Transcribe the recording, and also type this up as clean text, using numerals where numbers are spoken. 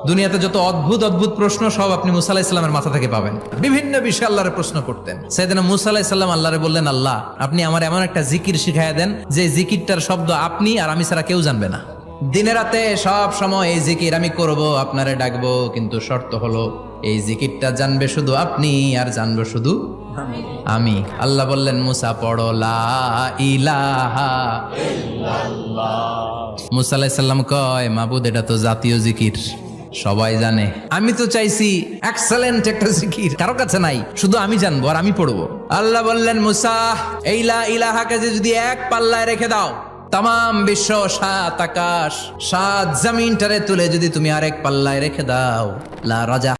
দুনিয়াতে যত অদ্ভুত অদ্ভুত প্রশ্ন সব আপনি মুসা আলাহিস সাল্লামের মাথা থেকে পাবেন। বিভিন্ন বিষয়ে আল্লাহরে প্রশ্ন করতেন। সাইয়েদনা মুসা আলাহিস সাল্লাম আল্লাহরে বললেন, আল্লাহ আপনি আমার এমন একটা জিকির শিখাইয়া দেন যে জিকিরটার শব্দ আপনি আর আমি ছাড়া কেউ জানবে না। দিনে রাতে সব সময় এই জিকির আমি করব, আপনারে ডাকবো, কিন্তু শর্ত হলো এই জিকিরটা জানবে শুধু আপনি আর জানবো শুধু আমি। আল্লাহ বললেন, মুসা পড়ো লা ইলাহা ইল্লাল্লাহ। মুসা আলাইহিস সালাম কয়, মাবুদ এটা তো জাতীয় জিকির, সবাই জানে। আমি তো চাইছি এক্সেলেন্ট একটা জিকির, কারো কাছে নাই, শুধু আমি জানবো আর আমি পড়বো। আল্লাহ বললেন, মুসা এই লা ইলাহাকে যদি এক পাল্লায় রেখে দাও, তাম বিশ্ব, 7 আকাশ 7 জমিনটারে তুলে যদি তুমি আরেক পাল্লায় রেখে দাও, লা রাজা